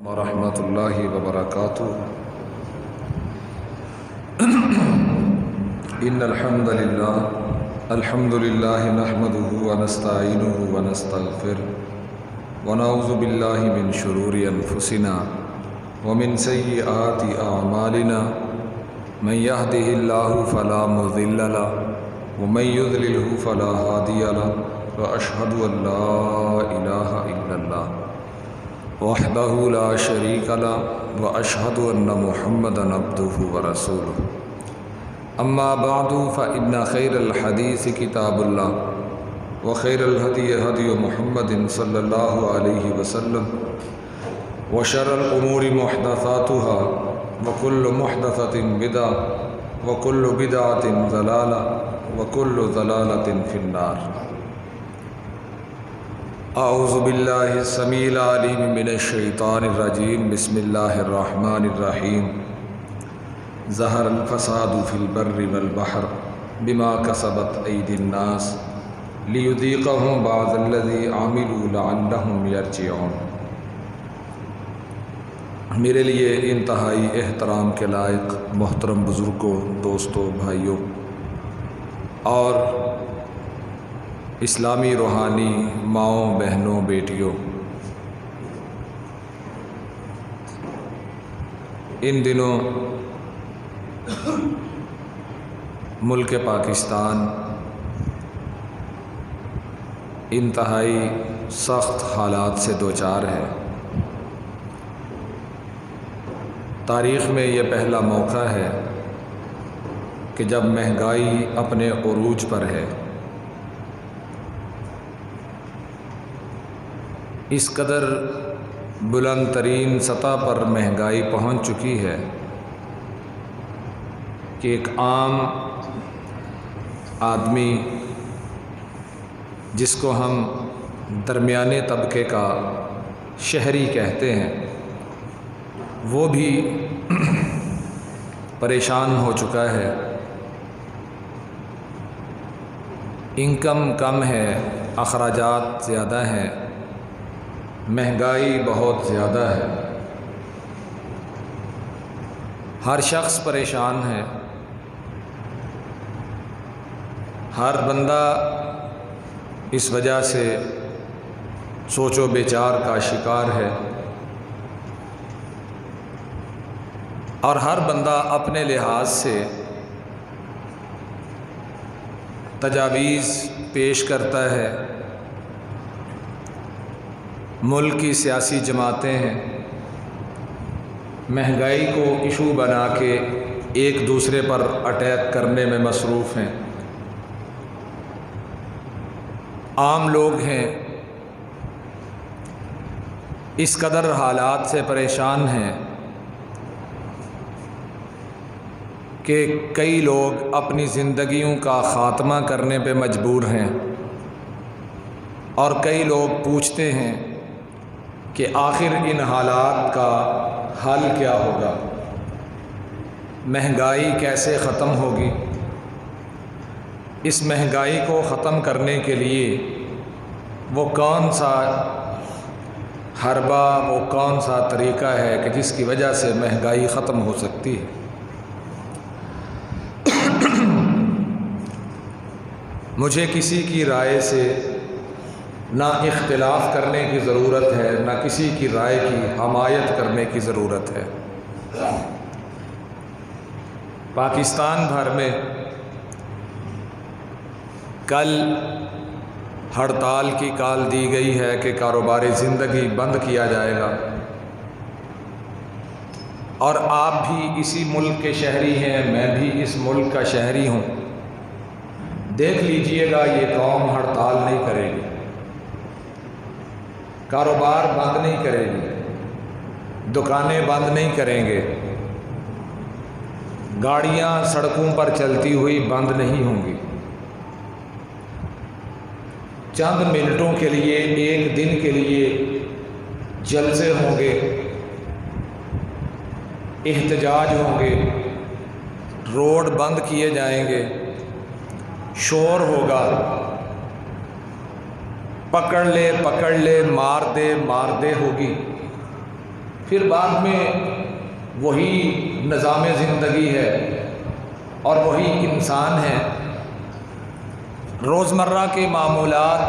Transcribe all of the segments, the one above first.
ورحمۃ اللہ وبرکاتہ۔ ان الحمد للہ نحمده ونستعینه ونستغفره ونعوذ باللہ من شرور انفسنا ومن سیئات اعمالنا من يهده اللہ فلا مضل له ومن يضلله فلا هادی له واشهد ان لا الہ الا اللہ وحدہ لا شریک له واشهد ان محمدا عبدہ ورسولہ۔ اما بعد فان خیر الحدیث کتاب اللہ وخیر الہدی ہدی محمد صلی اللہ علیہ وسلم وشر الامور محدثاتها وکل محدثۃ بدعۃ وکل بدعۃ ضلالہ وکل ضلالۃ فی النار۔ اعوذ باللہ السمیع العلیم من الشیطان الرجیم، بسم اللہ الرحمن الرحیم۔ ظہر الفساد فی البر والبحر بما کسبت ایدی الناس لیذیقہم بعض الذی عملوا لعلہم یرجعون۔ میرے لیے انتہائی احترام کے لائق محترم بزرگوں، دوستوں، بھائیوں اور اسلامی روحانی ماؤں، بہنوں، بیٹیوں، ان دنوں ملک پاکستان انتہائی سخت حالات سے دوچار ہے۔ تاریخ میں یہ پہلا موقع ہے کہ جب مہنگائی اپنے عروج پر ہے۔ اس قدر بلند ترین سطح پر مہنگائی پہنچ چکی ہے کہ ایک عام آدمی جس کو ہم درمیانے طبقے کا شہری کہتے ہیں، وہ بھی پریشان ہو چکا ہے۔ انکم کم ہے، اخراجات زیادہ ہیں، مہنگائی بہت زیادہ ہے، ہر شخص پریشان ہے، ہر بندہ اس وجہ سے سوچ و بچار کا شکار ہے، اور ہر بندہ اپنے لحاظ سے تجاویز پیش کرتا ہے۔ ملک کی سیاسی جماعتیں ہیں، مہنگائی کو ایشو بنا کے ایک دوسرے پر اٹیک کرنے میں مصروف ہیں۔ عام لوگ ہیں، اس قدر حالات سے پریشان ہیں کہ کئی لوگ اپنی زندگیوں کا خاتمہ کرنے پہ مجبور ہیں، اور کئی لوگ پوچھتے ہیں کہ آخر ان حالات کا حل کیا ہوگا، مہنگائی کیسے ختم ہوگی۔ اس مہنگائی کو ختم کرنے کے لیے وہ کون سا حربہ، وہ کون سا طریقہ ہے کہ جس کی وجہ سے مہنگائی ختم ہو سکتی ہے۔ مجھے کسی کی رائے سے نہ اختلاف کرنے کی ضرورت ہے، نہ کسی کی رائے کی حمایت کرنے کی ضرورت ہے۔ پاکستان بھر میں کل ہڑتال کی کال دی گئی ہے کہ کاروبار زندگی بند کیا جائے گا، اور آپ بھی اسی ملک کے شہری ہیں، میں بھی اس ملک کا شہری ہوں۔ دیکھ لیجئے گا، یہ قوم ہڑتال نہیں کرے گی، کاروبار بند نہیں کرے گی، دکانیں بند نہیں کریں گے، گاڑیاں سڑکوں پر چلتی ہوئی بند نہیں ہوں گی۔ چند منٹوں کے لیے، ایک دن کے لیے جلسے ہوں گے، احتجاج ہوں گے، روڈ بند کیے جائیں گے، شور ہوگا، پکڑ لے مار دے ہوگی، پھر بعد میں وہی نظام زندگی ہے اور وہی انسان ہے، روزمرہ کے معمولات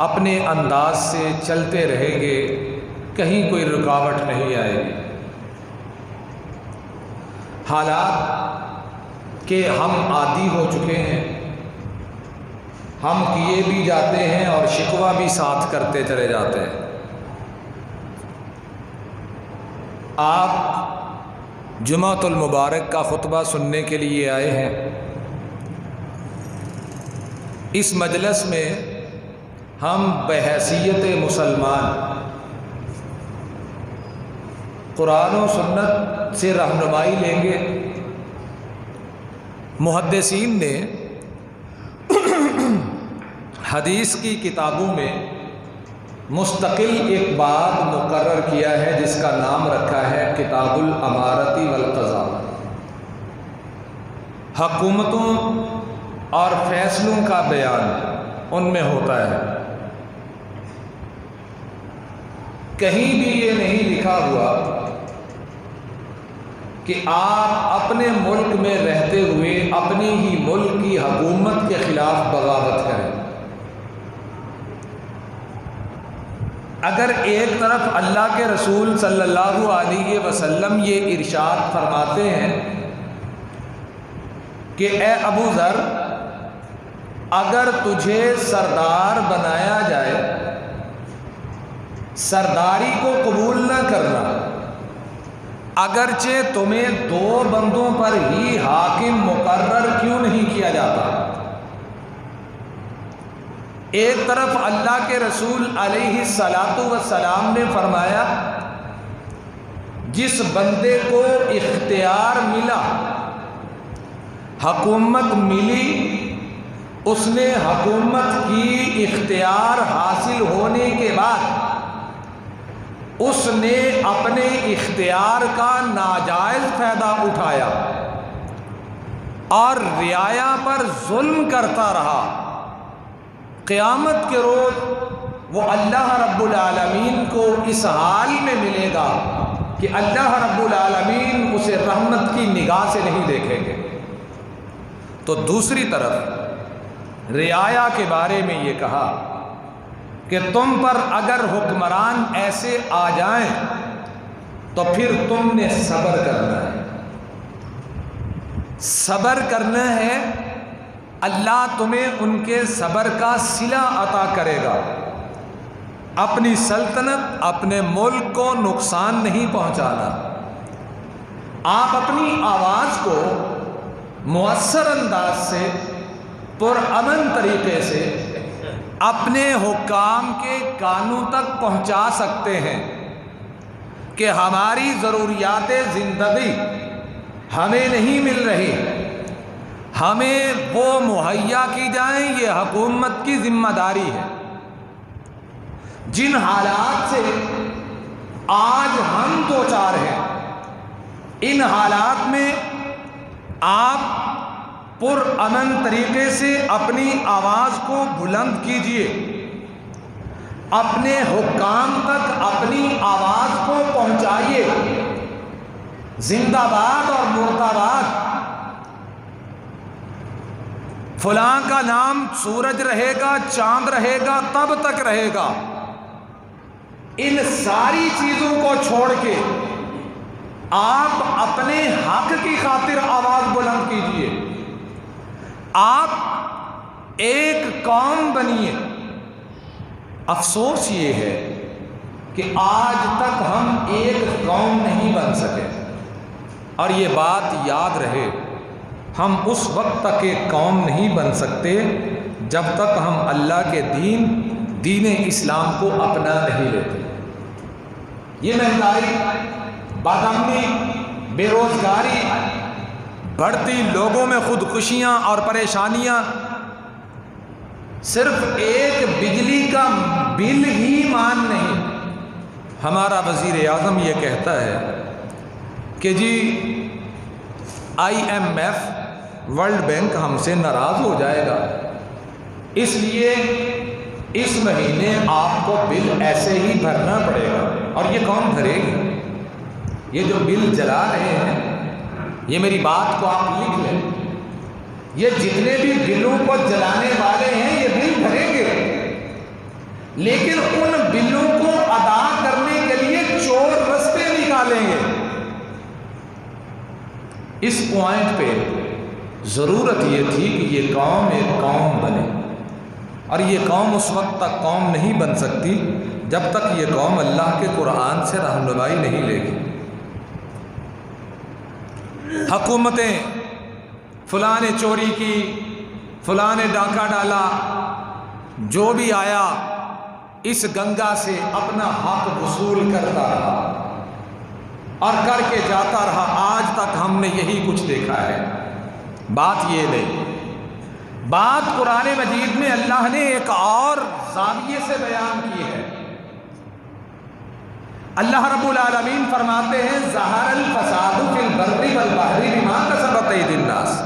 اپنے انداز سے چلتے رہیں گے، کہیں کوئی رکاوٹ نہیں آئے گی۔ حالات کہ ہم عادی ہو چکے ہیں، ہم کیے بھی جاتے ہیں اور شکوہ بھی ساتھ کرتے چلے جاتے ہیں۔ آپ جمعۃ المبارک کا خطبہ سننے کے لیے آئے ہیں۔ اس مجلس میں ہم بحیثیت مسلمان قرآن و سنت سے رہنمائی لیں گے۔ محدثین نے حدیث کی کتابوں میں مستقل ایک باب مقرر کیا ہے جس کا نام رکھا ہے کتاب الامارتی والقضاء۔ حکومتوں اور فیصلوں کا بیان ان میں ہوتا ہے۔ کہیں بھی یہ نہیں لکھا ہوا کہ آپ اپنے ملک میں رہتے ہوئے اپنی ہی ملک کی حکومت کے خلاف بغاوت کریں۔ اگر ایک طرف اللہ کے رسول صلی اللہ علیہ وسلم یہ ارشاد فرماتے ہیں کہ اے ابو ذر، اگر تجھے سردار بنایا جائے سرداری کو قبول نہ کرنا، اگرچہ تمہیں 2 بندوں پر ہی حاکم مقرر کیوں نہیں کیا جاتا۔ ایک طرف اللہ کے رسول علیہ الصلاۃ والسلام نے فرمایا جس بندے کو اختیار ملا، حکومت ملی، اس نے حکومت کی اختیار حاصل ہونے کے بعد اس نے اپنے اختیار کا ناجائز فائدہ اٹھایا اور رعایا پر ظلم کرتا رہا، قیامت کے روز وہ اللہ رب العالمین کو اس حال میں ملے گا کہ اللہ رب العالمین اسے رحمت کی نگاہ سے نہیں دیکھیں گے۔ تو دوسری طرف رعایا کے بارے میں یہ کہا کہ تم پر اگر حکمران ایسے آ جائیں تو پھر تم نے صبر کرنا ہے۔ صبر کرنا ہے، اللہ تمہیں ان کے صبر کا صلہ عطا کرے گا۔ اپنی سلطنت، اپنے ملک کو نقصان نہیں پہنچانا۔ آپ اپنی آواز کو مؤثر انداز سے، پرامن طریقے سے اپنے حکام کے کانوں تک پہنچا سکتے ہیں کہ ہماری ضروریات زندگی ہمیں نہیں مل رہی، ہمیں وہ مہیا کی جائیں، یہ حکومت کی ذمہ داری ہے۔ جن حالات سے آج ہم دوچار ہیں، ان حالات میں آپ پرامن طریقے سے اپنی آواز کو بلند کیجیے، اپنے حکام تک اپنی آواز کو پہنچائیے۔ زندہ باد اور مردہ باد، فلاں کا نام سورج رہے گا، چاند رہے گا، تب تک رہے گا۔ ان ساری چیزوں کو چھوڑ کے آپ اپنے حق کی خاطر آواز بلند کیجیے۔ آپ ایک قوم بنیے۔ افسوس یہ ہے کہ آج تک ہم ایک قوم نہیں بن سکے، اور یہ بات یاد رہے، ہم اس وقت تک ایک قوم نہیں بن سکتے جب تک ہم اللہ کے دین اسلام کو اپنا نہیں لیتے۔ یہ مہنگائی، بدامنی، بے روزگاری، بڑھتی لوگوں میں خودکشیاں اور پریشانیاں، صرف ایک بجلی کا بل ہی مان نہیں۔ ہمارا وزیر اعظم یہ کہتا ہے کہ جی IMF، ورلڈ بینک ہم سے ناراض ہو جائے گا، اس لیے اس مہینے آپ کو بل ایسے ہی بھرنا پڑے گا۔ اور یہ کون بھرے گی؟ یہ جو بل جلا رہے ہیں، یہ میری بات کو آپ لکھ لیں، یہ جتنے بھی بلوں کو جلانے والے ہیں یہ بل بھریں گے، لیکن ان بلوں کو ادا کرنے کے لیے چور رستے نکالیں گے۔ اس پوائنٹ پہ ضرورت یہ تھی کہ یہ قوم ایک قوم بنے، اور یہ قوم اس وقت تک قوم نہیں بن سکتی جب تک یہ قوم اللہ کے قرآن سے رہنمائی نہیں لے گی۔ حکومتیں فلاں نے چوری کی، فلاں نے ڈاکہ ڈالا، جو بھی آیا اس گنگا سے اپنا حق وصول کرتا رہا اور کر کے جاتا رہا۔ آج تک ہم نے یہی کچھ دیکھا ہے۔ بات یہ نہیں، بات قرآن مجید میں اللہ نے ایک اور زاویے سے بیان کی ہے۔ اللہ رب العالمین فرماتے ہیں ظہر الفساد فی البر والبحر بما کسبت ایدی الناس۔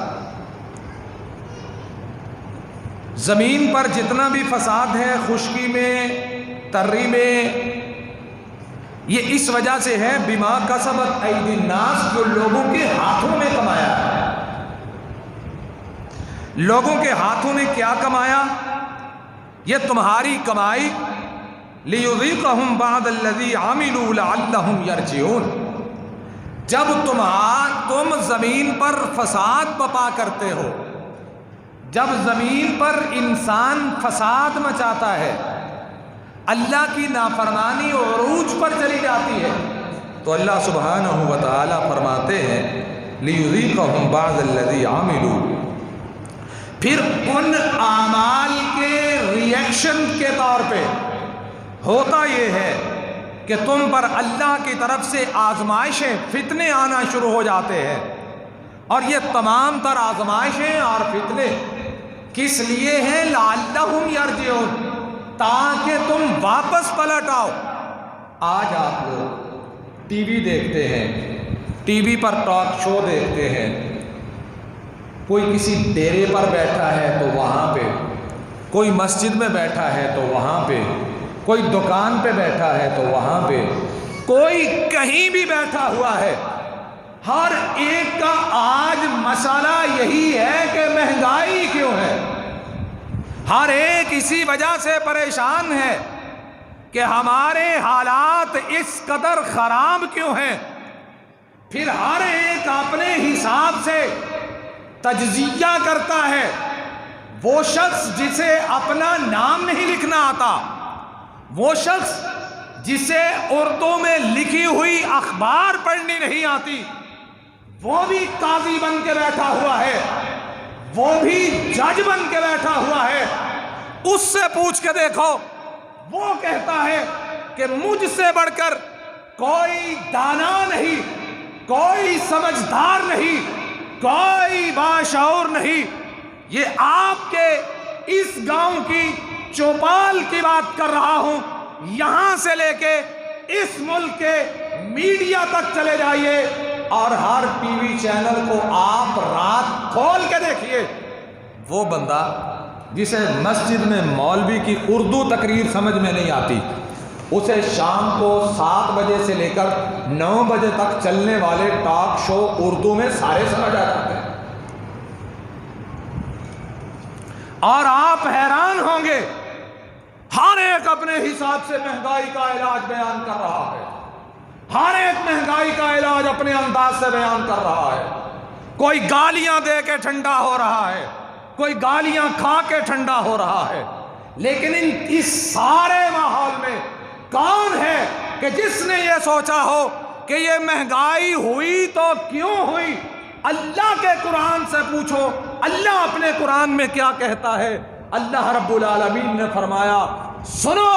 زمین پر جتنا بھی فساد ہے، خشکی میں، تری میں، یہ اس وجہ سے ہے بما کسبت ایدی الناس، جو لوگوں کے ہاتھوں میں کمایا ہے۔ لوگوں کے ہاتھوں نے کیا کمایا؟ یہ تمہاری کمائی لِيُذِيقَهُمْ بَعْضَ الَّذِي عَمِلُوا لَعَلَّهُمْ يَرْجِعُونَ۔ جب تم زمین پر فساد بپا کرتے ہو، جب زمین پر انسان فساد مچاتا ہے، اللہ کی نافرمانی عروج پر چلی جاتی ہے، تو اللہ سبحانہ و تعالی فرماتے ہیں لِيُذِيقَهُمْ بَعْضَ الَّذِي عَمِلُوا، پھر ان اعمال کے ریئیکشن کے طور پہ ہوتا یہ ہے کہ تم پر اللہ کی طرف سے آزمائشیں، فتنے آنا شروع ہو جاتے ہیں۔ اور یہ تمام تر آزمائشیں اور فتنے کس لیے ہیں؟ لعلہم یرجعون، تاکہ تم واپس پلٹ آؤ۔ آج آپ لوگ ٹی وی دیکھتے ہیں، ٹی وی پر ٹاک شو دیکھتے ہیں، کوئی کسی ڈیرے پر بیٹھا ہے تو وہاں پہ، کوئی مسجد میں بیٹھا ہے تو وہاں پہ، کوئی دکان پہ بیٹھا ہے تو وہاں پہ، کوئی کہیں بھی بیٹھا ہوا ہے۔ ہر ایک کا آج مسئلہ یہی ہے کہ مہنگائی کیوں ہے۔ ہر ایک اسی وجہ سے پریشان ہے کہ ہمارے حالات اس قدر خراب کیوں ہیں۔ پھر ہر ایک اپنے حساب سے تجزیہ کرتا ہے۔ وہ شخص جسے اپنا نام نہیں لکھنا آتا، وہ شخص جسے اردو میں لکھی ہوئی اخبار پڑھنی نہیں آتی، وہ بھی قاضی بن کے بیٹھا ہوا ہے، وہ بھی جج بن کے بیٹھا ہوا ہے۔ اس سے پوچھ کے دیکھو، وہ کہتا ہے کہ مجھ سے بڑھ کر کوئی دانا نہیں، کوئی سمجھدار نہیں، کوئی باشعور نہیں۔ یہ آپ کے اس گاؤں کی چوپال کی بات کر رہا ہوں، یہاں سے لے کے اس ملک کے میڈیا تک چلے جائیے اور ہر ٹی وی چینل کو آپ رات کھول کے دیکھیے، وہ بندہ جسے مسجد میں مولوی کی اردو تقریر سمجھ میں نہیں آتی، اسے شام کو 7 بجے سے لے کر 9 بجے تک چلنے والے ٹاک شو اردو میں سارے سمجھ آ جاتے ہیں۔ اور آپ حیران ہوں گے، ہر ایک اپنے حساب سے مہنگائی کا علاج بیان کر رہا ہے، ہر ایک مہنگائی کا علاج اپنے انداز سے بیان کر رہا ہے۔ کوئی گالیاں دے کے ٹھنڈا ہو رہا ہے، کوئی گالیاں کھا کے ٹھنڈا ہو رہا ہے، لیکن اس سارے ماحول میں کون ہے کہ جس نے یہ سوچا ہو کہ یہ مہنگائی ہوئی تو کیوں ہوئی؟ اللہ کے قرآن سے پوچھو، اللہ اپنے قرآن میں کیا کہتا ہے۔ اللہ رب العالمین نے فرمایا، سنو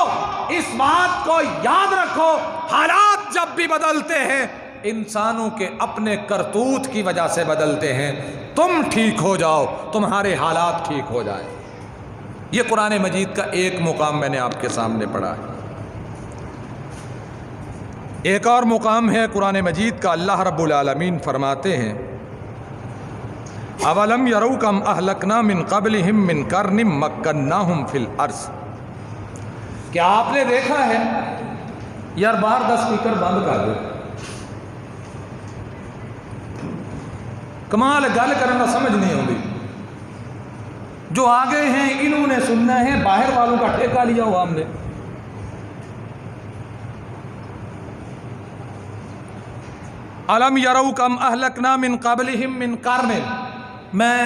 اس بات کو یاد رکھو، حالات جب بھی بدلتے ہیں انسانوں کے اپنے کرتوت کی وجہ سے بدلتے ہیں۔ تم ٹھیک ہو جاؤ، تمہارے حالات ٹھیک ہو جائیں۔ یہ قرآن مجید کا ایک مقام میں نے آپ کے سامنے پڑھا ہے۔ ایک اور مقام ہے قرآن مجید کا، اللہ رب العالمین فرماتے ہیں، اولم یروا کم اہلکنا من قبلہم من قرن مکناہم فی الارض کیا آپ نے دیکھا ہے یار باہر دا سپیکر بند کر دو، کمال گل کرنا سمجھ نہیں آتی، جو آگے ہیں انہوں نے سننا ہے، باہر والوں کا ٹھیکہ لیا ہوا ہم نے۔ الم یرو کم اہلکنا من قبلہم من قرن، میں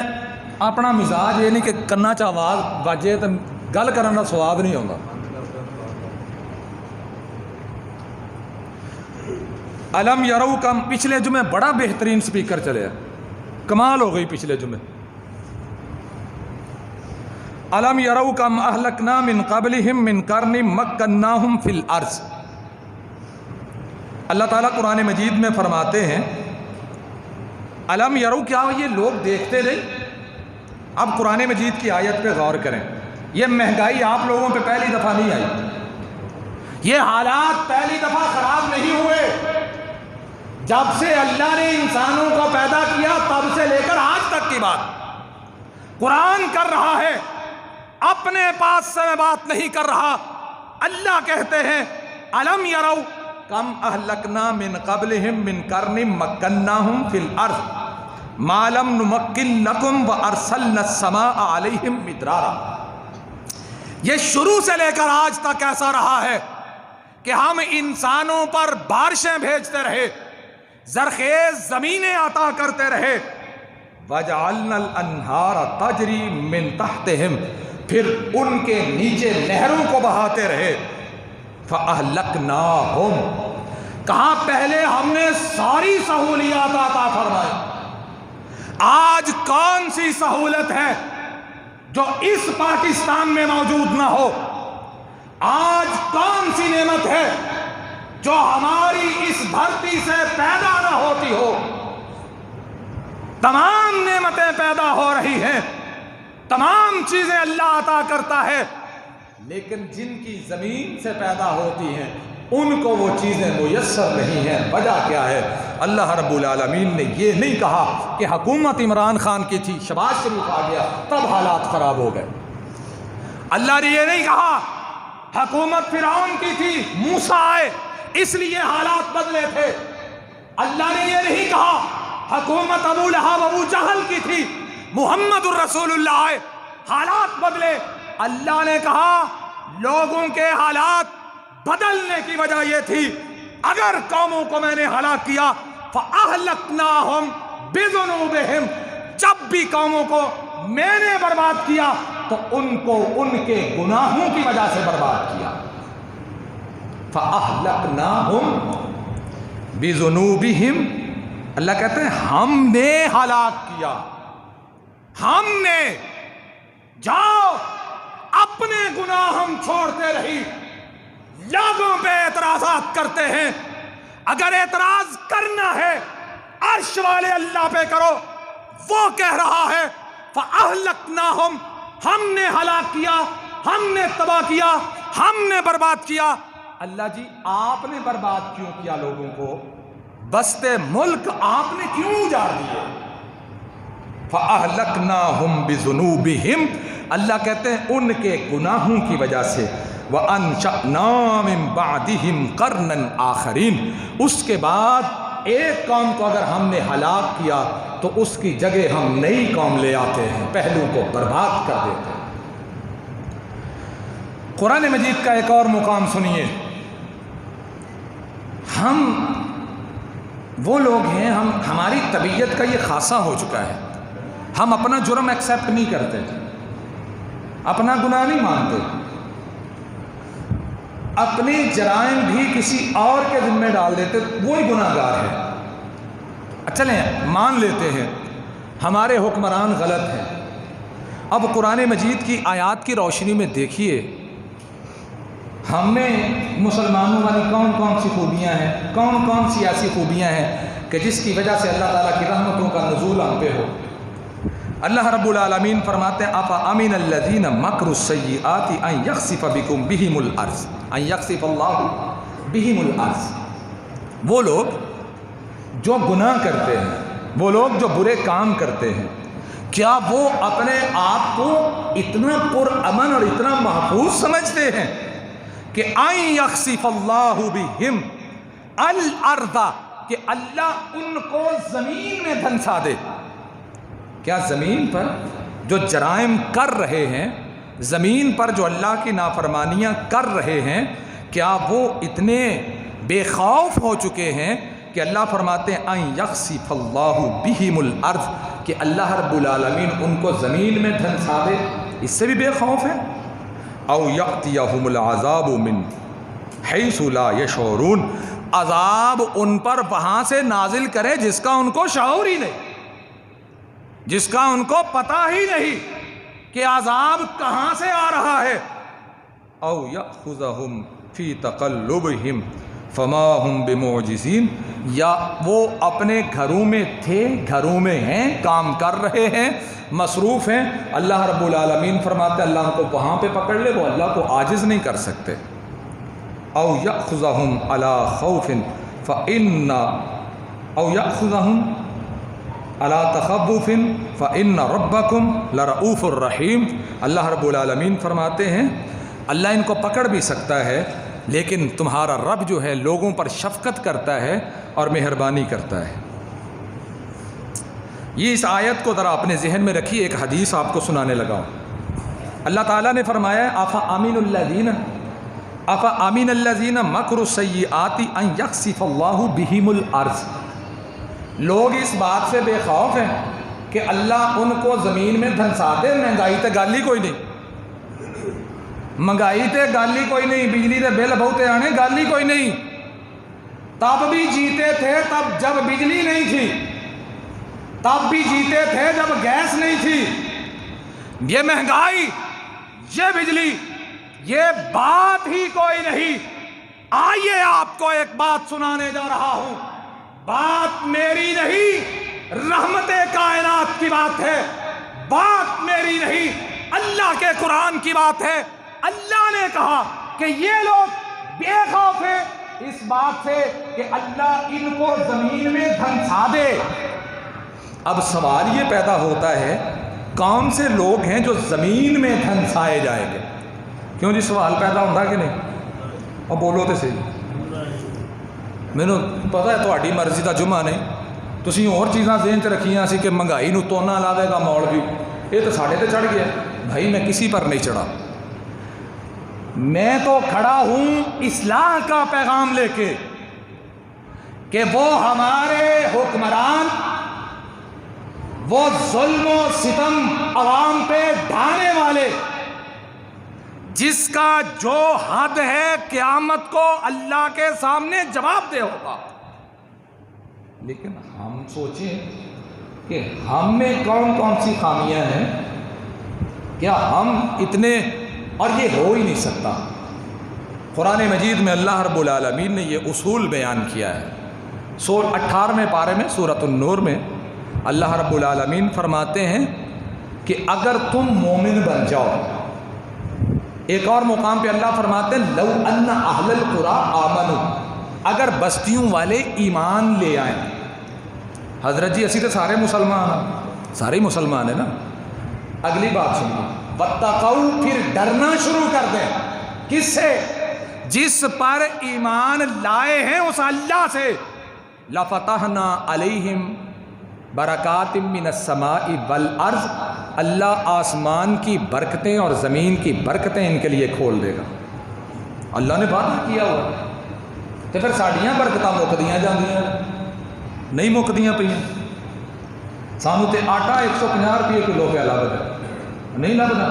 اپنا مزاج یہ نہیں کہ کنا چ آواز بجے تو گل کرنے کا سواد نہیں آتا۔ الم یرو کم، پچھلے جمعے بڑا بہترین سپیکر چلے، کمال ہو گئی پچھلے جمعے۔ الم یرو کم اہلکنا من قبلہم من قرن مکناہم فی الارض، اللہ تعالیٰ قرآن مجید میں فرماتے ہیں الم یرو، کیا یہ لوگ دیکھتے نہیں؟ اب قرآن مجید کی آیت پہ غور کریں، یہ مہنگائی آپ لوگوں پہ پہلی دفعہ نہیں آئی، یہ حالات پہلی دفعہ خراب نہیں ہوئے، جب سے اللہ نے انسانوں کو پیدا کیا تب سے لے کر آج تک کی بات قرآن کر رہا ہے، اپنے پاس سے میں بات نہیں کر رہا۔ اللہ کہتے ہیں الم یرو کم اہلکنا من قبلہم من قرن مکناہم فی الارض ما لم نمکن لکم وارسلنا السماء علیہم مدرارا، یہ شروع سے لے کر آج تک ایسا رہا ہے کہ ہم انسانوں پر بارشیں بھیجتے رہے، زرخیز زمینیں عطا کرتے رہے، وجعلنا الانہار تجری من تحتہم، پھر ان کے نیچے نہروں کو بہاتے رہے، فَأَهْلَكْنَاهُمْ، کہاں پہلے ہم نے ساری سہولیات عطا فرمائی، آج کون سی سہولت ہے جو اس پاکستان میں موجود نہ ہو؟ آج کون سی نعمت ہے جو ہماری اس دھرتی سے پیدا نہ ہوتی ہو؟ تمام نعمتیں پیدا ہو رہی ہیں، تمام چیزیں اللہ عطا کرتا ہے، لیکن جن کی زمین سے پیدا ہوتی ہیں ان کو وہ چیزیں میسر نہیں ہیں۔ وجہ کیا ہے؟ اللہ رب العالمین نے یہ نہیں کہا کہ حکومت عمران خان کی تھی، شہباز شریف آ گیا تب حالات خراب ہو گئے، اللہ نے یہ نہیں کہا حکومت فرعون کی تھی، موسیٰ آئے اس لیے حالات بدلے تھے، اللہ نے یہ نہیں کہا حکومت ابو لہب ابو جہل کی تھی، محمد الرسول اللہ آئے حالات بدلے۔ اللہ نے کہا لوگوں کے حالات بدلنے کی وجہ یہ تھی اگر قوموں کو میں نے ہلاک کیا فَأَهْلَكْنَاهُمْ بِذُنُوبِهِمْ، جب بھی قوموں کو میں نے برباد کیا تو ان کو ان کے گناہوں کی وجہ سے برباد کیا۔ فَأَهْلَكْنَاهُمْ بِذُنُوبِهِمْ، اللہ کہتے ہیں ہم نے ہلاک کیا، ہم نے۔ جاؤ اپنے گناہ ہم چھوڑتے رہی، لوگوں پہ اعتراضات کرتے ہیں، اگر اعتراض کرنا ہے عرش والے اللہ پہ کرو، وہ کہہ رہا ہے فَأَهْلَكْنَاهُمْ، ہم نے ہلاک کیا، ہم نے تباہ کیا، ہم نے برباد کیا۔ اللہ جی آپ نے برباد کیوں کیا لوگوں کو؟ بستے ملک آپ نے کیوں اجاڑ دیے؟ فَأَهْلَكْنَاهُمْ بِذُنُوبِهِمْ، اللہ کہتے ہیں ان کے گناہوں کی وجہ سے، وَأَنشَأْنَا مِن بَعْدِهِمْ قَرْنًا آخَرِينَ، اس کے بعد ایک قوم کو اگر ہم نے ہلاک کیا تو اس کی جگہ ہم نئی قوم لے آتے ہیں، پہلو کو برباد کر دیتے ہیں۔ قرآن مجید کا ایک اور مقام سنیے، ہم وہ لوگ ہیں، ہماری طبیعت کا یہ خاصہ ہو چکا ہے، ہم اپنا جرم ایکسیپٹ نہیں کرتے، اپنا گناہ نہیں مانتے، اپنے جرائم بھی کسی اور کے ذمہ ڈال دیتے، وہی گناہ گار ہے۔ چلیں مان لیتے ہیں ہمارے حکمران غلط ہیں، اب قرآن مجید کی آیات کی روشنی میں دیکھیے ہم میں مسلمانوں والی کون کون سی خوبیاں ہیں، کون کون سی ایسی خوبیاں ہیں کہ جس کی وجہ سے اللہ تعالیٰ کی رحمتوں کا نزول ہم پہ ہو۔ اللہ رب العالمین فرماتے ہیں أَفَأَمِنَ الَّذِينَ مَكْرُوا السَّيِّئَاتِ أَن يَخْسِفَ بِكُم بِهِمُ الْأَرْضَ أَن يَخْسِفَ اللَّهُ بِهِمُ الْأَرْضَ، وہ لوگ جو گناہ کرتے ہیں، وہ لوگ جو برے کام کرتے ہیں، کیا وہ اپنے آپ کو اتنا پرامن اور اتنا محفوظ سمجھتے ہیں کہ ان یخسف اللہ بہم الارض، کہ اللہ ان کو زمین میں دھنسا دے۔ کیا زمین پر جو جرائم کر رہے ہیں، زمین پر جو اللہ کی نافرمانیاں کر رہے ہیں، کیا وہ اتنے بے خوف ہو چکے ہیں کہ اللہ فرماتے ہیں ان یخسف اللہ بہم الارض، کہ اللہ رب العالمین ان کو زمین میں دھنسا دے، اس سے بھی بے خوف ہے؟ او یأتیہم العذاب من حیث لا یشعرون، عذاب ان پر وہاں سے نازل کرے جس کا ان کو شعور ہی نہیں، جس کا ان کو پتہ ہی نہیں کہ عذاب کہاں سے آ رہا ہے۔ او یأخذہم فی تقلبہم فما ہم بمعجزین، یا وہ اپنے گھروں میں تھے، گھروں میں ہیں، کام کر رہے ہیں، مصروف ہیں، اللہ رب العالمین فرماتے اللہ ان کو وہاں پہ پکڑ لے، وہ اللہ کو عاجز نہیں کر سکتے۔ او یأخذہم علی خوف فإن او یأخذہم علی تخوف فإن ربکم لرؤوف الرحیم، اللہ رب العالمین فرماتے ہیں اللہ ان کو پکڑ بھی سکتا ہے، لیکن تمہارا رب جو ہے لوگوں پر شفقت کرتا ہے اور مہربانی کرتا ہے۔ یہ اس آیت کو ذرا اپنے ذہن میں رکھیے، ایک حدیث آپ کو سنانے لگا ہوں۔ اللہ تعالیٰ نے فرمایا افا امین الذین مکروا السیئات ان یخسف اللہ بہم الارض، لوگ اس بات سے بے خوف ہیں کہ اللہ ان کو زمین میں دھنسا دے۔ مہنگائی تے گل ہی کوئی نہیں، مہنگائی تے گل ہی کوئی نہیں، بجلی دے بل بہتے آنے، گل ہی کوئی نہیں۔ تب بھی جیتے تھے تب جب بجلی نہیں تھی، تب بھی جیتے تھے جب گیس نہیں تھی۔ یہ مہنگائی، یہ بجلی، یہ بات ہی کوئی نہیں۔ آئیے آپ کو ایک بات سنانے جا رہا ہوں، بات میری نہیں، رحمت کائنات کی بات ہے، بات میری نہیں، اللہ کے قرآن کی بات ہے۔ اللہ نے کہا کہ یہ لوگ بے خوف ہیں اس بات سے کہ اللہ ان کو زمین میں دھنسا دے۔ اب سوال یہ پیدا ہوتا ہے کون سے لوگ ہیں جو زمین میں دھنسائے جائیں گے؟ کیوں جی سوال پیدا ہوتا کہ نہیں؟ اب بولو تو صحیح، مینوں پتا ہے تہاڈی مرضی دا جمعہ نہیں، تسی اور چیزاں ذہن چ رکھیاں سی کہ مہنگائی نو تونا لا دے گا مولوی، یہ تو ساڈے تے چڑھ گیا۔ بھائی میں کسی پر نہیں چڑھا، میں تو کھڑا ہوں اصلاح کا پیغام لے کے کہ وہ ہمارے حکمران، وہ ظلم و ستم عوام پہ ڈھانے والے، جس کا جو حد ہے قیامت کو اللہ کے سامنے جواب دہ ہوگا۔ لیکن ہم سوچیں کہ ہم میں کون کون سی خامیاں ہیں، کیا ہم اتنے، اور یہ ہو ہی نہیں سکتا۔ قرآن مجید میں اللہ رب العالمین نے یہ اصول بیان کیا ہے۔ 18ویں پارے میں سورۃ النور میں اللہ رب العالمین فرماتے ہیں کہ اگر تم مومن بن جاؤ، ایک اور مقام پہ اللہ فرماتے ہیں لو ان اہل القریٰ آمنوا، اگر بستیوں والے ایمان لے آئیں۔ حضرت جی اسی تو سارے مسلمان ہیں، سارے مسلمان ہیں نا۔ اگلی بات سنیے، واتقوا، پھر ڈرنا شروع کر دیں۔ کس سے؟ جس پر ایمان لائے ہیں اس اللہ سے۔ لفتحنا علیہم برکات من السماء والارض، اللہ آسمان کی برکتیں اور زمین کی برکتیں ان کے لیے کھول دے گا۔ اللہ نے وعدہ کیا ہوا، تو پھر ساڈیاں برکتاں مکدیاں جاندیاں نہیں، مکدیاں پئیاں۔ سانو تے آٹا 150 روپے کلو پہ لبدا نہیں لبدا۔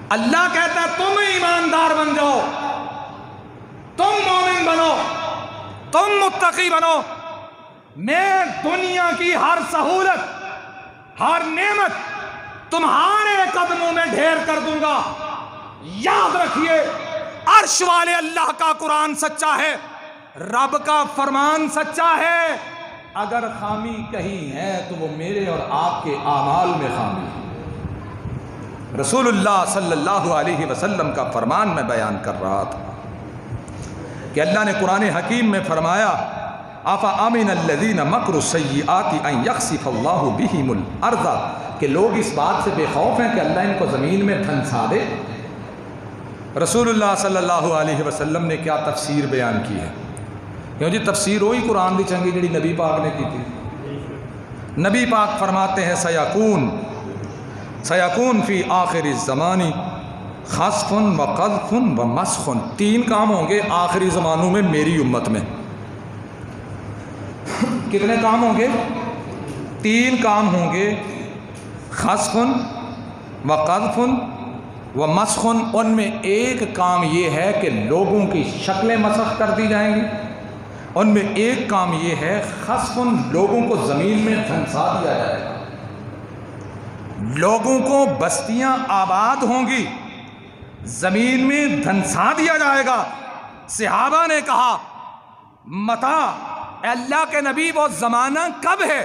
اللہ کہتا ہے تم ایماندار بن جاؤ، تم مومن بنو، تم متقی بنو، میں دنیا کی ہر سہولت، ہر نعمت تمہارے قدموں میں ڈھیر کر دوں گا۔ یاد رکھیے عرش والے اللہ کا قرآن سچا ہے، رب کا فرمان سچا ہے۔ اگر خامی کہیں ہے تو وہ میرے اور آپ کے اعمال میں خامی ہے۔ رسول اللہ صلی اللہ علیہ وسلم کا فرمان میں بیان کر رہا تھا کہ اللہ نے قرآن حکیم میں فرمایا افامن الذین مکروا السیئات ان یخسف اللہ بہم الارض، کہ لوگ اس بات سے بے خوف ہیں کہ اللہ ان کو زمین میں دھنسا دے۔ رسول اللہ صلی اللہ علیہ وسلم نے کیا تفسیر بیان کی ہے؟ کیوں جی تفسیر وہی قرآن دی چنگی جڑی نبی پاک نے کی تھی۔ نبی پاک فرماتے ہیں سیکون فی آخر الزمان خسف و قذف و مسخ، 3 کام ہوں گے آخری زمانوں میں میری امت میں۔ کتنے کام ہوں گے؟ 3 کام ہوں گے، خسف و قذف و مسخ۔ ان میں ایک کام یہ ہے کہ لوگوں کی شکلیں مسخ کر دی جائیں گی، ان میں ایک کام یہ ہے خسف، لوگوں کو زمین میں دھنسا دیا جائے گا، لوگوں کو بستیاں آباد ہوں گی، زمین میں دھنسا دیا جائے گا۔ صحابہ نے کہا متا، اللہ کے نبی وہ زمانہ کب ہے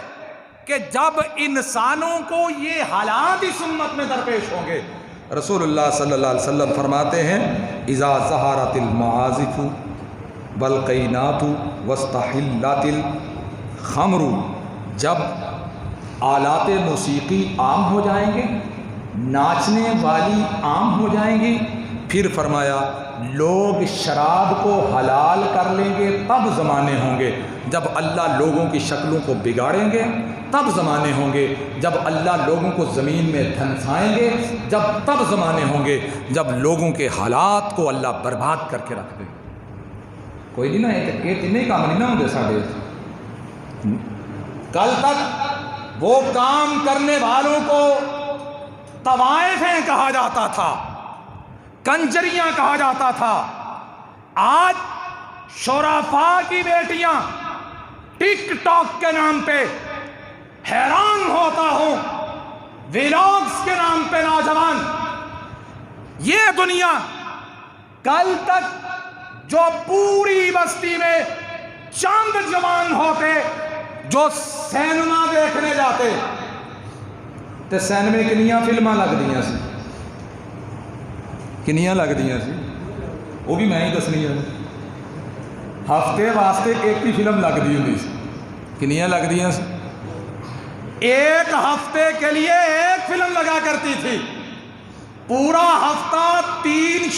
کہ جب انسانوں کو یہ حالات اس امت میں درپیش ہوں گے؟ رسول اللہ صلی اللہ علیہ وسلم فرماتے ہیں اذا ظہرت المعازف والقینات واستحلت الخمر، جب آلات موسیقی عام ہو جائیں گے، ناچنے والی عام ہو جائیں گی، پھر فرمایا لوگ شراب کو حلال کر لیں گے، تب زمانے ہوں گے جب اللہ لوگوں کی شکلوں کو بگاڑیں گے، تب زمانے ہوں گے جب اللہ لوگوں کو زمین میں دھنسائیں گے، تب زمانے ہوں گے جب لوگوں کے حالات کو اللہ برباد کر کے رکھ دے۔ کوئی نہیں نا، یہ تین کام نہیں نہ ہوتے ساڑھے۔ کل تک وہ کام کرنے والوں کو طوائفیں کہا جاتا تھا، کنجریاں کہا جاتا تھا۔ آج شرفاء کی بیٹیاں ٹک ٹاک کے نام پہ، حیران ہوتا ہوں ویلاگز کے نام پہ نوجوان، یہ دنیا کل تک جو پوری بستی میں چند جوان ہوتے جو سینما دیکھنے جاتے، تے سینمے کنیاں فلماں لگ دیاں سی، کنیاں لگ دیاں سی، وہ بھی میں ہی دسنی ہے، ہفتے واسطے ایک ہی فلم لگ دی ہوئی سی، کنیاں لگ دیاں سی، ایک ہفتے کے لیے ایک فلم لگا کرتی تھی، پورا ہفتہ 2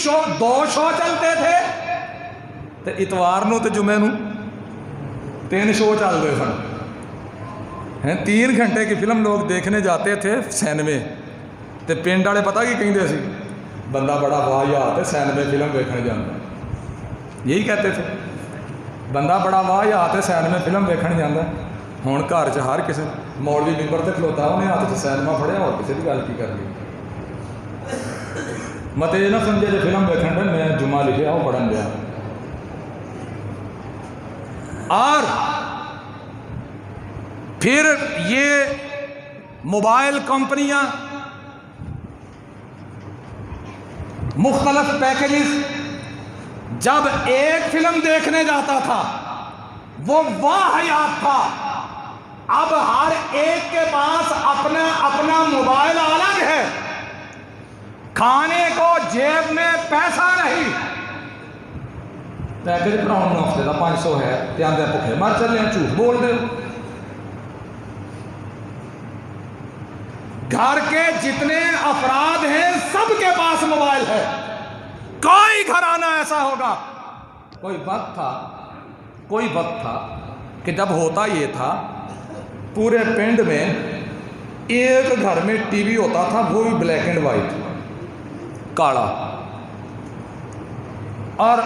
شو چلتے تھے، تے اتوار نو تے جمعے نو 3 شو چلتے سن۔ 3 گھنٹے کی فلم لوگ دیکھنے جاتے تھے سینمے، تے پنڈ والے پتہ کی کہندے سی؟ بندہ بڑا واہیات ہے سینمے فلم دیکھنے جانا، یہی کہتے تھے، بندہ بڑا واہیات ہے سینمے فلم دیکھنے جانا۔ ہوں گھر چ ہر کسی مولوی ممبر تے کھلوتا، انہیں ہاتھ چ سینما پھڑیا، اور کسی کی گل کی کر لی۔ مت یہ نہ سمجھے جو فلم دیکھن دے میں جمعہ لکھیا وہ پڑھن دیا۔ اور پھر یہ موبائل کمپنیاں مختلف پیکیجز، جب ایک فلم دیکھنے جاتا تھا وہ واہیات تھا، اب ہر ایک کے پاس اپنا اپنا موبائل الگ ہے، کھانے کو جیب میں پیسہ نہیں، پیکج براؤن ہفتے کا 500 ہے، آدھے بھوکے مر چلے ہیں، جھوٹ بول دے۔ گھر کے جتنے افراد ہیں سب کے پاس موبائل ہے، کوئی گھرانہ ایسا ہوگا، کوئی وقت تھا کہ جب ہوتا یہ تھا پورے پنڈ میں ایک گھر میں ٹی وی ہوتا تھا، وہ بھی بلیک اینڈ وائٹ، کالا، اور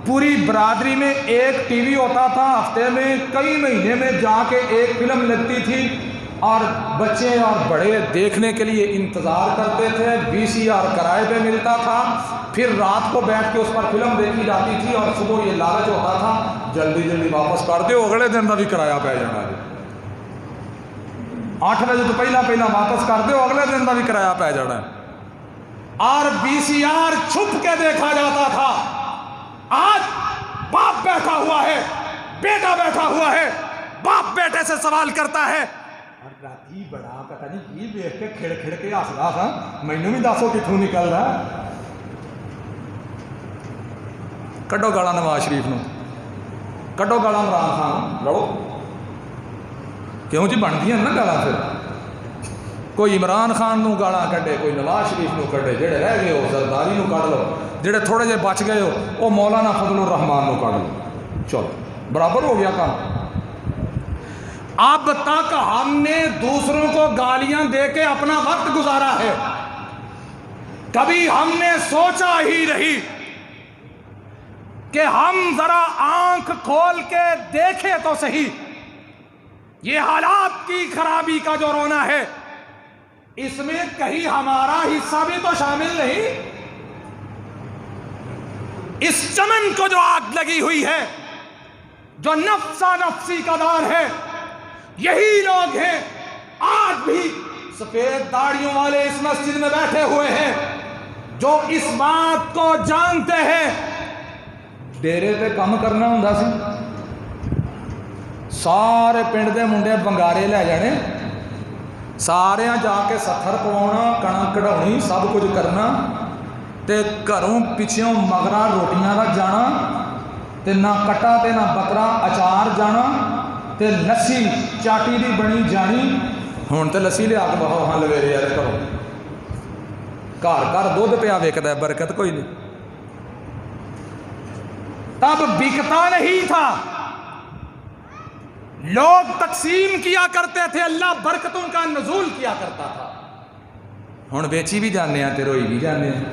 پوری برادری میں ایک ٹی وی ہوتا تھا، ہفتے میں کئی مہینے میں جا کے ایک فلم لگتی تھی، اور بچے اور بڑے دیکھنے کے لیے انتظار کرتے تھے، VCR کرائے پہ ملتا تھا، پھر رات کو بیٹھ کے اس پر فلم دیکھی جاتی تھی، اور صبح یہ لالچ ہوتا تھا جلدی جلدی واپس کر دو، اگلے دن کا بھی کرایہ پہ جانا ہے، 8 بجے تو پہلا واپس کر دو، اگلے دن کا بھی کرایہ پہ جانا ہے۔ اور VCR چھپ کے دیکھا جاتا تھا۔ آج باپ بیٹھا ہوا ہے، بیٹا بیٹھا ہوا ہے، باپ بیٹے سے سوال کرتا ہے، اور راتی بڑا پتہ نہیں یہ دیکھ کے کھڑ کھڑ کے ہسدا تھا، مینوں بھی دسو کتوں نکل رہا۔ کڈو گالا نواز شریف نو، کڈو گالا عمران خان، لڑو کیوں جی بن گیا نا گالا، پھر کوئی عمران خان نو گالاں کڈے، کوئی نواز شریف نو کڈے، جڑے رہ گئے ہو زرداری نو کڈ لو، جڑے تھوڑے جے بچ گئے ہو وہ مولانا فضل الرحمان نو کڈ لو، چلو برابر ہو گیا کام۔ اب تک ہم نے دوسروں کو گالیاں دے کے اپنا وقت گزارا ہے، کبھی ہم نے سوچا ہی نہیں کہ ہم ذرا آنکھ کھول کے دیکھیں تو صحیح، یہ حالات کی خرابی کا جو رونا ہے اس میں کہیں ہمارا حصہ بھی تو شامل نہیں۔ اس چمن کو جو آگ لگی ہوئی ہے، جو نفسا نفسی کا دور ہے، یہی لوگ ہیں آج بھی سفید داڑھیوں والے اس مسجد میں بیٹھے ہوئے ہیں جو اس بات کو جانتے ہیں ڈیرے پہ کام کرنا ہوندا سی، سارے پنڈ دے منڈے بنگارے لے جانے، سارے جا کے ستھر پوانا، کڑک کڑھونی، سب کچھ کرنا، تے گھروں پچھوں مغرا روٹیاں رکھ جانا، تے نہ کٹا تے نہ بکرا اچار جانا، تے لسی چاٹی دی بنی جانی۔ ہن تے لسی لیا کے بہو ہاں لویرے یار کرو، گھر گھر دودھ پیا وکدا ہے، برکت کوئی نہیں۔ تب بکتا نہیں تھا، لوگ تقسیم کیا کرتے تھے، اللہ برکتوں کا نزول کیا کرتا تھا۔ ہن بیچی بھی جانے ہیں تے روئی بھی جانے ہیں،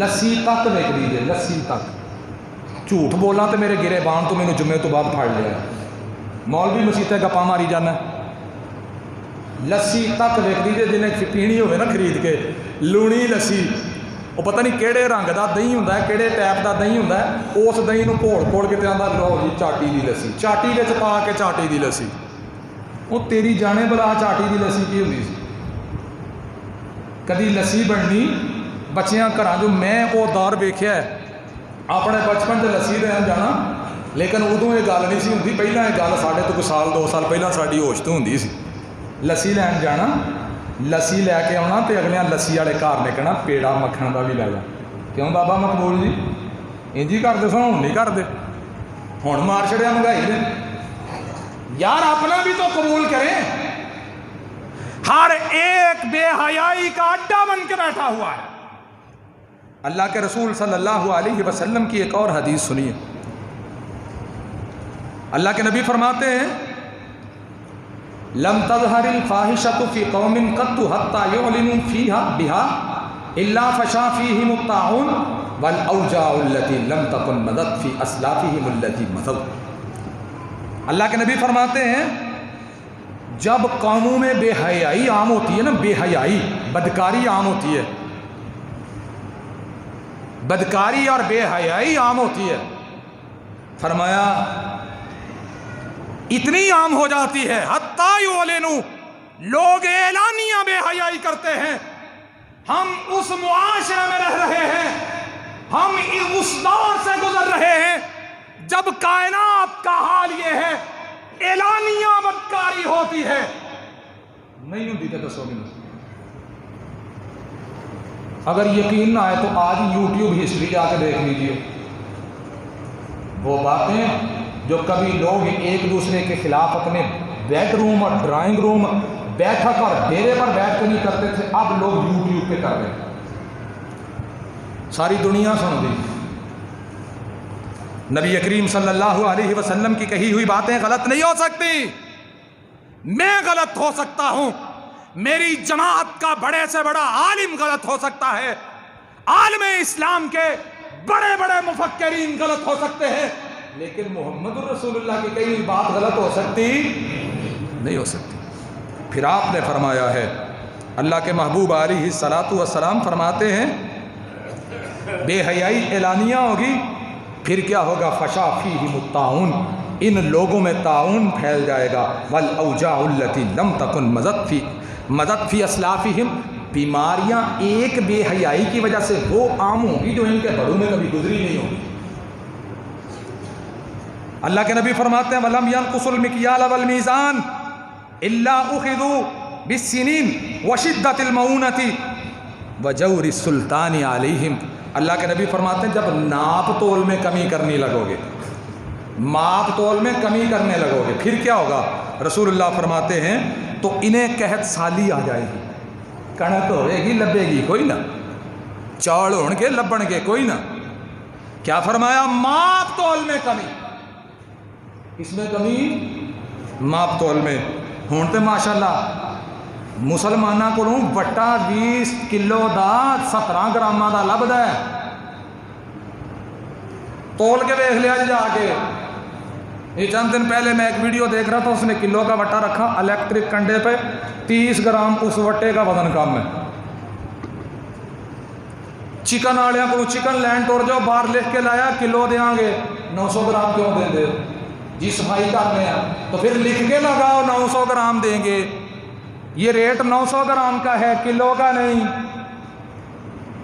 لسی تک وک دی جے، لسی تک۔ جھوٹ بولا تے میرے گرے بان تو مینوں جمعے تو بعد پھڑ لیا، مولوی مسیتے گپا ماری جانا، لسی تک وک دی جے، جنہیں پینی ہوئے نا خرید کے لونی لسی، وہ پتہ نہیں کہڑے رنگ دا دہی ہوندا ہے، کہڑے ٹائپ دا دہی ہوندا ہے، اس دہی نو گھول گھول کے تے آندا لو جی چاٹی دی لسی، چاٹی وچ پا کے چاٹی دی لسی۔ وہ تیری جانے بلا چاٹی دی لسی کی ہوندی سی؟ کدی لسی بننی بچیاں گھراں جو میں وہ دور ویکھیا ہے اپنے بچپن تے لسی دین جانا، لیکن ادوں یہ گل نہیں سی ہوندی، پہلاں یہ گل ساڈے تو کوئی سال دو سال پہلاں ساڈی ہوش تو ہوندی سی، لسی لین جانا، لسی لے کے آنا تے اگلیاں لسی والے گھر نے کہنا پیڑا مکھن دا بھی لے جا۔ کیوں بابا مقبول جی انجی کرتے سن، ہن نہیں کرتے، ہن مار چھڑیا مہنگائی نے۔ یار اپنا بھی تو قبول کریں، ہر ایک بے حیائی کا اڈا بن کے بیٹھا ہوا ہے۔ اللہ کے رسول صلی اللہ علیہ وسلم کی ایک اور حدیث سنیے، اللہ کے نبی فرماتے ہیں لم تظہر الفاحشۃ فی قوم قط حتی یعلنوا فیہا بہا الا فشا فیہم الطاعون والاوجاع التي لم تکن مضت فی اسلافہم التي مضوا۔ اللہ کے نبی فرماتے ہیں جب قوموں میں بے حیائی عام ہوتی ہے نا، بے حیائی بدکاری عام ہوتی ہے، بدکاری اور بے حیائی عام ہوتی ہے، فرمایا اتنی عام ہو جاتی ہے حتیٰ یعلنوا، لوگ اعلانیہ بے حیائی کرتے ہیں، ہم اس معاشرے میں رہ رہے ہیں، ہم اس دور سے گزر رہے ہیں جب کائنات کا حال یہ ہے اعلانیہ بدکاری ہوتی ہے۔ نہیں ہوتی تو دسو مجھے، اگر یقین نہ آئے تو آج یوٹیوب ہسٹری جا کے دیکھ لیجیے، وہ باتیں جو کبھی لوگ ایک دوسرے کے خلاف اپنے بیڈ روم اور ڈرائنگ روم بیٹھک اور ڈیرے پر بیٹھ کے نہیں کرتے تھے، اب لوگ یوٹیوب پہ کر رہے ہیں، ساری دنیا سن دی۔ نبی کریم صلی اللہ علیہ وسلم کی کہی ہوئی باتیں غلط نہیں ہو سکتی، میں غلط ہو سکتا ہوں، میری جماعت کا بڑے سے بڑا عالم غلط ہو سکتا ہے، عالم اسلام کے بڑے بڑے مفکرین غلط ہو سکتے ہیں، لیکن محمد الرسول اللہ کی کہی ہوئی بات غلط ہو سکتی نہیں ہو سکتی۔ پھر آپ نے فرمایا ہے، اللہ کے محبوب علیہ الصلاۃ والسلام فرماتے ہیں بے حیائی اعلانیہ ہوگی، پھر کیا ہوگا؟ فشا فیہم الطاعون، ان لوگوں میں طاعون پھیل جائے گا، والاوجاع التی لم تکن مضت فی اسلافہم، بیماریاں ایک بے حیائی کی وجہ سے وہ عام ہوں گی جو ان کے بڑوں میں کبھی گزری نہیں ہوگی۔ اللہ کے نبی فرماتے ہیں وَلَمْ يَنْقُصُ الْمِكْيَالَ وَالْمِيزَانَ إِلَّا أُخِذُوا بِالسِّنِينِ وَشِدَّةِ الْمَعُونَةِ وَجَوْرِ السُّلْطَانِ عَلَيْهِمْ۔ اللہ کے نبی فرماتے ہیں جب ناپ تول میں کمی کرنے لگو گے، ماپ تول میں کمی کرنے لگو گے، پھر کیا ہوگا؟ رسول اللہ فرماتے ہیں تو انہیں قحط سالی آ جائے گی، کنک ہوئے گی لبے گی کوئی نہ، چاول ہون کے لبن کے کوئی نہ۔ کیا فرمایا؟ ماپ تول میں کمی، اس میں کمی ماپ تول میں ہون تے ماشاءاللہ مسلمانہ کو وٹا 20 کلو دا 17 گرامہ دا لبدا ہے، تول کے دیکھ لیا جا کے۔ یہ چند دن پہلے میں ایک ویڈیو دیکھ رہا تھا، اس نے کلو کا وٹا رکھا الیکٹرک کنڈے پہ، 30 گرام اس وٹے کا وزن کم ہے۔ چکن والے کو چکن لین ٹور جاؤ، باہر لکھ کے لایا کلو دیاں گے، 900 گرام کیوں دیں دے جی؟ صفائی کرنے ہیں تو پھر لکھ کے لگاؤ 900 گرام دیں گے، یہ ریٹ 900 گرام کا ہے، کلو کا نہیں۔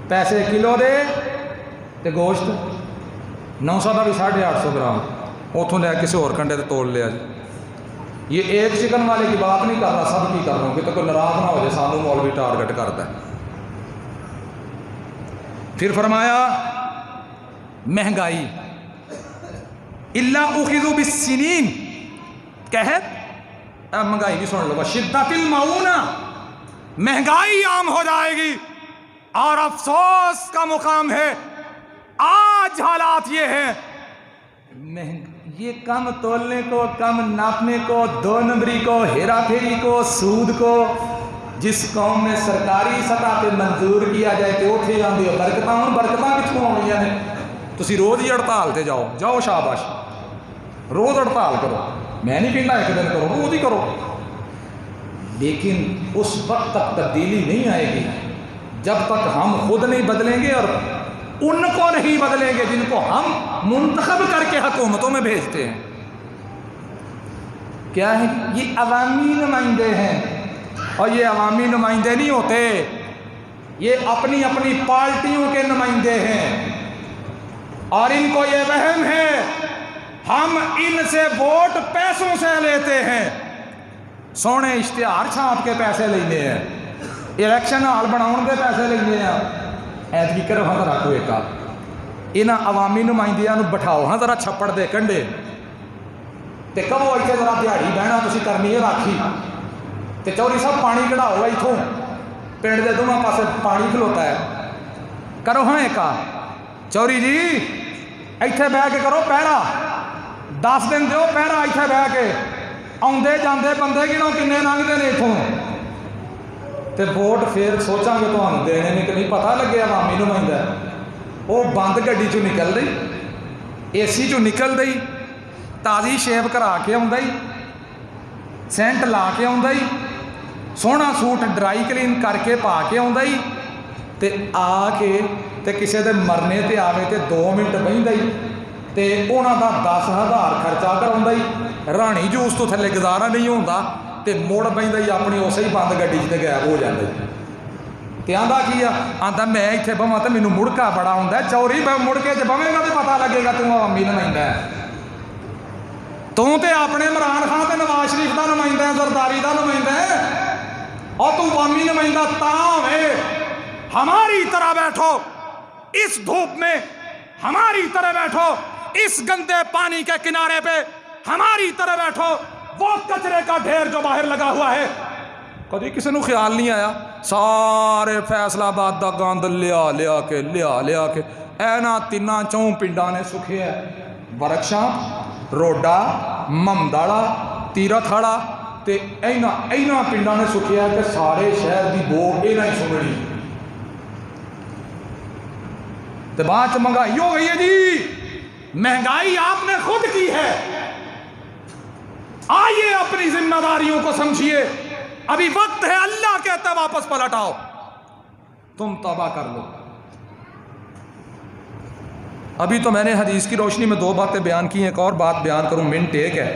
پیسے کلو دے تے گوشت 900 کا بھی 850 گرام اتوں لے کسی اور کنڈے تے توڑ لیا جی۔ یہ ایک چکن والے کی بات نہیں کر رہا، سب کی کر رہا ہوں کہ تو کوئی ناراض نہ ہو جائے، سانو مولوی ٹارگٹ کرتا ہے۔ پھر فرمایا مہنگائی، الا اخذوا بالسنین، کہت مہنگائی بھی سن لو، شدت المعونہ، مہنگائی عام ہو جائے گی۔ اور افسوس کا مقام ہے آج حالات یہ ہے، یہ کم تولنے کو، کم ناپنے کو، 2 نمبری کو، ہیرا پھیری کو، سود کو جس قوم میں سرکاری سطح پہ منظور کیا جائے کہ اٹھے آندے ہو برکتاں کتوں آنی ہیں؟ تسی روز ہی ہڑتال تے جاؤ شاباش، روز ہڑتال کرو، میں نہیں کہنا ایک دن کرو، روز ہی کرو، لیکن اس وقت تک تبدیلی نہیں آئے گی جب تک ہم خود نہیں بدلیں گے اور ان کو نہیں بدلیں گے جن کو ہم منتخب کر کے حکومتوں میں بھیجتے ہیں۔ کیا ہے؟ یہ عوامی نمائندے ہیں، اور یہ عوامی نمائندے نہیں ہوتے، یہ اپنی اپنی پارٹیوں کے نمائندے ہیں، اور ان کو یہ وہم ہے ہم ان سے ووٹ پیسوں سے لیتے ہیں، سونے اشتہار چھاپ کے پیسے لینے ہیں، الیکشن ہال بناؤن کے پیسے لینے ہیں۔ ایتکی کرو ہاں ذرا کوئی کا انہاں عوامی نمائندیاں نو بٹھاؤ ہاں ذرا چھپڑ دے کنڈے تے کہو ایتھے ذرا دیہڑی بہنا تسی کرنی ہے راکھی، تے چوری صاحب پانی کڑھاؤ ایتھوں، پنڈ دے دونوں پاسے پانی کھلوتا ہے، کرو ہاں ایک چوری جی ایتھے بہ کے کرو پہرا، 10 دن دیو پہرا ایتھے بہ کے، آندے جاندے بندے گنو کنے لنگدے نے ایتھوں، تے ووٹ پھر سوچاں گے تہانوں دینے نے کہ نہیں پتہ لگے عوامی نمائندہ وہ بند گڈی چوں نکل دئی، اے سی چوں نکل دئی، تازی شیو کرا کے آؤں ہی، سینٹ لا کے آؤں ہی، سونا سوٹ ڈرائی کلین کر کے پا کے آؤں ہی، تے آ کے تے کسے دے مرنے تے آوے تے 2 منٹ بہن ہی، تے اونا دا 10,000 خرچہ کر آؤں ہی، رانی جو اس تو تھلے گزارا نہیں ہوندہ، تے موڑ بہن ہی اپنی اسے ہی بند گڈی تے غائب ہو جاندے۔ تے آندا کیا؟ آندا میں ایتھے بہواں تے مینوں مڑکا بڑا ہوندا ہے، چوری مڑ کے جے بہویں گا تے پتہ لگے گا تو عوامی نمائندہ ہے۔ تو تے اپنے عمران خان تے نواز شریف دا نمائندہ ہے، زرداری دا نمائندہ ہے، اور تو عوامی نمائندہ تاں ہے۔ ہماری طرح بیٹھو اس دھوپ میں، ہماری طرح بیٹھو اس گندے پانی کے کنارے پہ، ہماری طرح بیٹھو وہ کچرے کا ڈھیر جو باہر لگا ہوا ہے۔ کبھی کسی نو خیال نہیں آیا سارے فیصلہ آباد دا گند لیا کے اینا 3-4 پنڈاں نے سکھے ہے، ورکشاپ، روڈا، ممداڑا، تیرتھ ہاڑا، تے اینا پنڈاں نے سکھے ہے کہ سارے شہر دی بو اینا ہی سننی۔ تے بات مہنگائی ہو گئی ہے جی، مہنگائی آپ نے خود کی ہے، آئیے اپنی ذمہ داریوں کو سمجھیے، ابھی وقت ہے، اللہ کہتا ہے واپس پلٹ آؤ، تم توبہ کر لو۔ ابھی تو میں نے حدیث کی روشنی میں 2 باتیں بیان کی ہیں، ایک اور بات بیان کروں، منٹ ایک ہے۔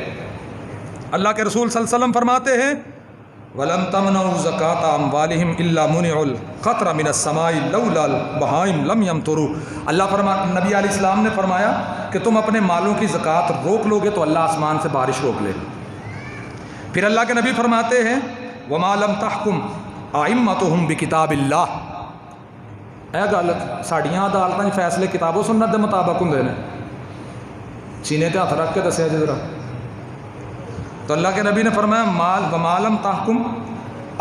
اللہ کے رسول صلی اللہ علیہ وسلم فرماتے ہیں وَلَن تَمْنَعُوا زَكَاةَ أَمْوَالِهِمْ إِلَّا مُنِعُوا الْقَطْرَ مِنَ السَّمَاءِ لَوْلَا الْبَهَائِمُ لَمْ يَمْطُرُوا۔ نبی علیہ السلام نے فرمایا کہ تم اپنے مالوں کی زکوٰۃ روک لو گے تو اللہ آسمان سے بارش روک لے۔ پھر اللہ کے نبی فرماتے ہیں وَمَا لَمْ تَحْكُمْ أَئِمَّتُهُمْ بِكِتَابِ اللَّهِ۔ اے گل ساڈیاں عدالتاں فیصلے کتاب و سنت دے مطابق ہوندے نے، سینے تے ہاتھ رکھ کے دسیا جی ذرا، تو اللہ کے نبی نے فرمایا مال ومالم تحکم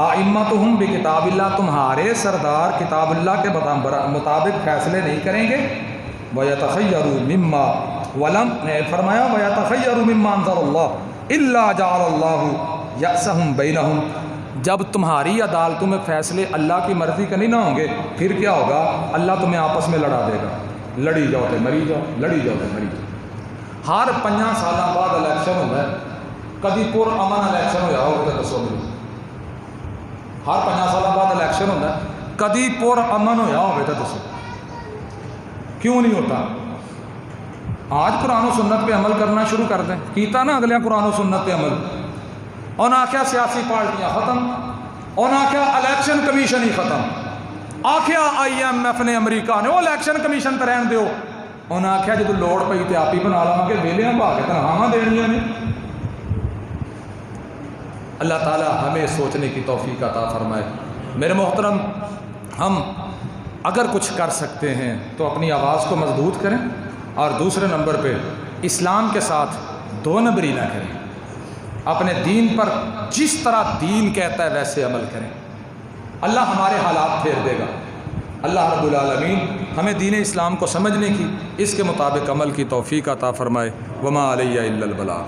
ائمتہم بکتاب اللہ، تمہارے سردار کتاب اللہ کے مطابق فیصلے نہیں کریں گے، وَيَتَخَيَّرُوا مِمَّا ولم فرمایا وَيَتَخَيَّرُوا مِمَّا أَنزَلَ اللَّهُ إِلَّا جَعَلَ اللَّهُ يَأْسَهُمْ بَيْنَهُمْ، جب تمہاری عدالتوں میں فیصلے اللہ کی مرضی کا نہیں نہ ہوں گے، پھر کیا ہوگا؟ اللہ تمہیں آپس میں لڑا دے گا، لڑی جاؤ تے مری جاؤ، لڑی جاؤ تے مری جاؤ۔ ہر 5 سال بعد الیکشن ہوتا ہے، کدی پر امن الیکشن ہوا ہوگا تو دسو مجھے؟ ہر 5 سال بعد الیکشن ہوتا ہے، کدی پر امن ہوا ہوگا تو دسو؟ کیوں نہیں ہوتا؟ آج قرآن و سنت پہ عمل کرنا شروع کر دیں، کیتا نا اگلے قرآن و سنت پہ عمل، اور آخیا سیاسی پارٹیاں ختم، اور آخیا الیکشن کمیشن ہی ختم، آخیا IMF نے امریکہ نے وہ الیکشن کمیشن تو رہن دیو، انہیں آخیا جب لوڑ پئی تو آپ ہی بنا لواں گے، ویلے بھا کے تنخواہ دینیاں نے۔ اللہ تعالیٰ ہمیں سوچنے کی توفیق عطا فرمائے۔ میرے محترم، ہم اگر کچھ کر سکتے ہیں تو اپنی آواز کو مضبوط کریں، اور دوسرے نمبر پہ اسلام کے ساتھ 2 نمبری نہ کریں، اپنے دین پر جس طرح دین کہتا ہے ویسے عمل کریں، اللہ ہمارے حالات پھیر دے گا۔ اللہ رب العالمین ہمیں دین اسلام کو سمجھنے کی، اس کے مطابق عمل کی توفیق عطا فرمائے۔ وما علیہ الا البلاغ۔